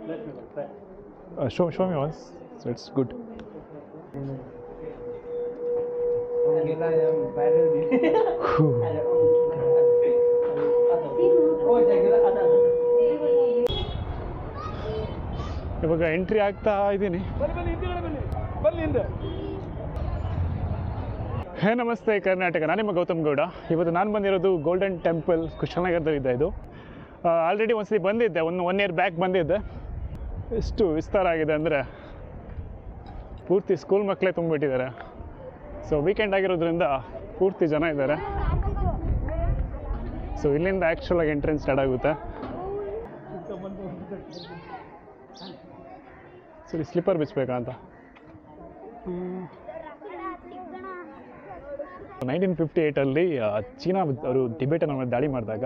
Let me look. Right. Show me once. So it's good. ಇವಾಗ entry ಆಗ್ತಾ ಇದ್ದೀನಿ. ಹೇ ನಮಸ್ತೆ ಕರ್ನಾಟಕ, ನಾನು ನಿಮ್ಮ ಗೌತಮ್ ಗೌಡ. ಇವತ್ತು ನಾನು ಬಂದಿರೋದು ಗೋಲ್ಡನ್ ಟೆಂಪಲ್, ಕುಶಾಲನಗರದಲ್ಲಿದೆ. ಇದು ಆಲ್ರೆಡಿ ಒಂದ್ಸತಿ ಬಂದಿದ್ದೆ, ಒನ್ ಇಯರ್ ಬ್ಯಾಕ್ ಬಂದಿದ್ದೆ. ಎಷ್ಟು ವಿಸ್ತಾರ ಆಗಿದೆ ಅಂದರೆ ಪೂರ್ತಿ ಸ್ಕೂಲ್ ಮಕ್ಕಳೇ ತುಂಬಿಟ್ಟಿದ್ದಾರೆ. ಸೊ ವೀಕೆಂಡ್ ಆಗಿರೋದ್ರಿಂದ ಪೂರ್ತಿ ಜನ ಇದ್ದಾರೆ. ಸೊ ಇಲ್ಲಿಂದ ಆ್ಯಕ್ಚುಲಾಗಿ ಎಂಟ್ರೆನ್ಸ್ ಸ್ಟಾರ್ಟ್ ಆಗುತ್ತೆ. ಸರಿ, ಸ್ಲಿಪ್ಪರ್ ಬಿಚ್ಚಬೇಕಾ ಅಂತ. 1958 ಚೀನಾ ಅವರು ಟಿಬೆಟನ್ ಮೇಲೆ ದಾಳಿ ಮಾಡಿದಾಗ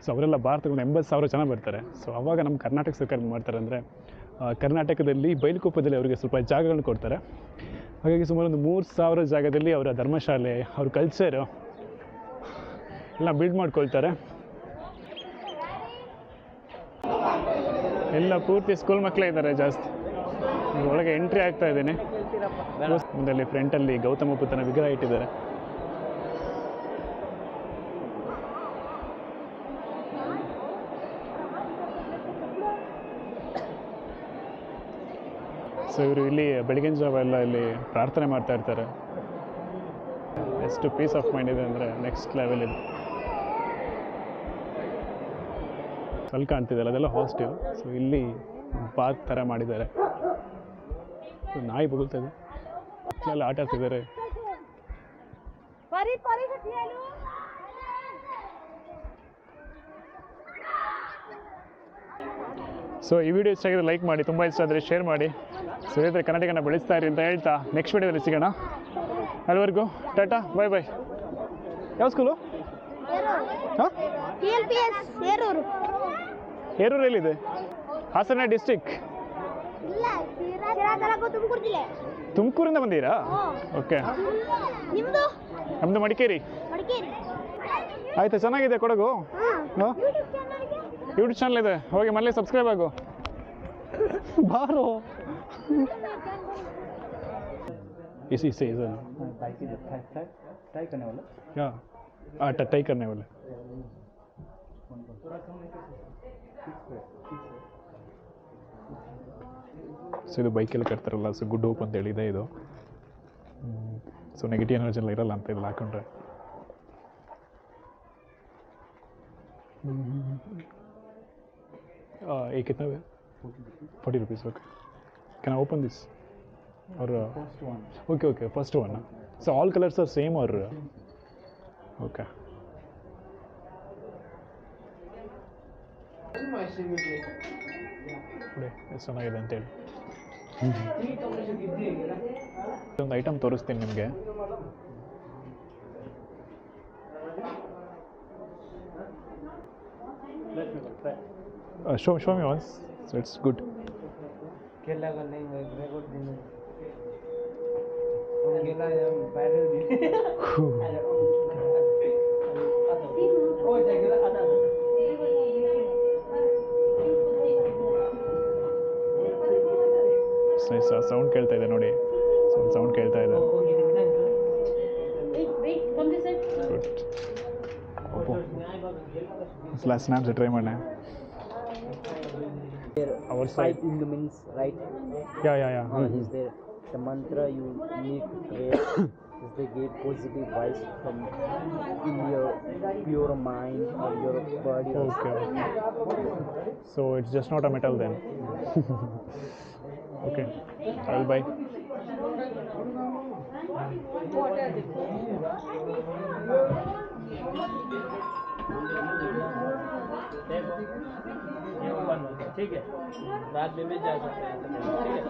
ಸೊ ಅವರೆಲ್ಲ ಭಾರತಕ್ಕೆ 80,000 ಜನ ಬರ್ತಾರೆ. ಸೊ ಅವಾಗ ನಮ್ಮ ಕರ್ನಾಟಕ ಸರ್ಕಾರ ಮಾಡ್ತಾರೆ ಅಂದರೆ ಕರ್ನಾಟಕದಲ್ಲಿ ಬೈಲುಕುಪ್ಪದಲ್ಲಿ ಅವರಿಗೆ ಸ್ವಲ್ಪ ಜಾಗಗಳನ್ನು ಕೊಡ್ತಾರೆ. ಹಾಗಾಗಿ ಸುಮಾರು ಒಂದು 3,000 ಜಾಗದಲ್ಲಿ ಅವರ ಧರ್ಮಶಾಲೆ, ಅವ್ರ ಕಲ್ಚರು ಎಲ್ಲ ಬಿಲ್ಡ್ ಮಾಡ್ಕೊಳ್ತಾರೆ. ಎಲ್ಲ ಪೂರ್ತಿ ಸ್ಕೂಲ್ ಮಕ್ಕಳೇ ಇದ್ದಾರೆ ಜಾಸ್ತಿ. ಒಳಗೆ ಎಂಟ್ರಿ ಆಗ್ತಾ ಇದ್ದೀನಿ. ಮುಂದೆ ಫ್ರಂಟಲ್ಲಿ ಗೌತಮ ಬುದ್ಧನ ವಿಗ್ರಹ ಇಟ್ಟಿದ್ದಾರೆ. ಸೊ ಇವರು ಇಲ್ಲಿ ಬೆಳಗಿನ ಜಾವ ಎಲ್ಲ ಇಲ್ಲಿ ಪ್ರಾರ್ಥನೆ ಮಾಡ್ತಾ ಇರ್ತಾರೆ. ಎಷ್ಟು ಪೀಸ್ ಆಫ್ ಮೈಂಡ್ ಇದೆ ಅಂದರೆ ನೆಕ್ಸ್ಟ್ ಲೆವೆಲ್ ಇದೆ. ಅಲ್ಲಿ ಕಾಣ್ತಿದ್ದಲ್ಲ, ಅದೆಲ್ಲ ಹಾಸ್ಟೆಲ್. ಸೊ ಇಲ್ಲಿ ಪಾರ್ಕ್ ಥರ ಮಾಡಿದ್ದಾರೆ. ನಾಯಿ ಬೊಗಳ್ತಾ ಇದೆ, ಮಕ್ಕಳೆಲ್ಲ ಆಟ ಆಡ್ತಿದ್ದಾರೆ. ಸೊ ಈ ವಿಡಿಯೋ ಇಷ್ಟ ಆಗಿದ್ರೆ ಲೈಕ್ ಮಾಡಿ, ತುಂಬ ಇಷ್ಟ ಆದರೆ ಶೇರ್ ಮಾಡಿ. ಸೊ ಇದ್ರೆ ಕನ್ನಡಿಗನ ಬೆಳೆಸ್ತಾ ಇರಿ ಅಂತ ಹೇಳ್ತಾ ನೆಕ್ಸ್ಟ್ ವಿಡಿಯೋದಲ್ಲಿ ಸಿಗೋಣ. ಅಲ್ಲಿವರೆಗೂ ಟಾಟಾ, ಬಾಯ್ ಬಾಯ್. ಯಾವ ಸ್ಕೂಲು? ಹಾಂ, ಹೇರೂರು ಎಲ್ಲಿದೆ? ಹಾಸನ ಡಿಸ್ಟಿಕ್. ತುಮಕೂರಿಂದ ಬಂದೀರಾ? ಓಕೆ. ನಮ್ಮದು ಮಡಿಕೇರಿ. ಆಯ್ತಾ, ಚೆನ್ನಾಗಿದೆ ಕೊಡಗು. ಹಾಂ, ಯೂಟ್ಯೂಬ್ ಚಾನಲ್ ಇದೆ, ಹೋಗಿ ಮನೇಲಿ ಸಬ್ಸ್ಕ್ರೈಬ್ ಆಗು. ಬಾರೋ इसी से इधर ट्राई करने वाला क्या ट्राई करने वाले. ಸೊ ಇದು ಬೈಕಲ್ಲಿ ಕಟ್ತಾರಲ್ಲ, ಸೊ ಗುಡ್ ಹೋಪ್ ಅಂತ ಹೇಳಿದೆ ಇದು. ಸೊ ನೆಗೆಟಿವ್ ಎನರ್ಜಿ ಎಲ್ಲ ಇರಲ್ಲ ಅಂತ ಇದ್ರಲ್ಲಿ ಹಾಕೊಂಡ್ರೆ. ये कितना है? 40 rupees. Okay. Can I open this? Or first one. Okay. First one. So all colors are same or? Okay. ಎಷ್ಟು ಚೆನ್ನಾಗಿದೆ ಅಂತೇಳಿ ಒಂದು ಐಟಮ್ ತೋರಿಸ್ತೀನಿ ನಿಮಗೆ. Let me look. Right. Show me once. So it's good. केला का नहीं है, रेगोट दिन केला या बैरल दिन ओ जगला आता ಸೌಂಡ್ ಕೇಳ್ತಾ ಇದೆ ನೋಡಿ. ಸೌಂಡ್ ಕೇಳ್ತಾ ಇದೆ. ಸ್ನ್ಯಾಪ್ಸ್ ಟ್ರೈ ಮಾಡಿ. Our side in the means, right? Yeah. Is there the mantra you need to create? Is they give positive vibes from in your pure mind or your body? Okay. So it's just not a metal then. Okay. I will buy. ठीक है, रात में भी जा सकते हैं, ठीक है।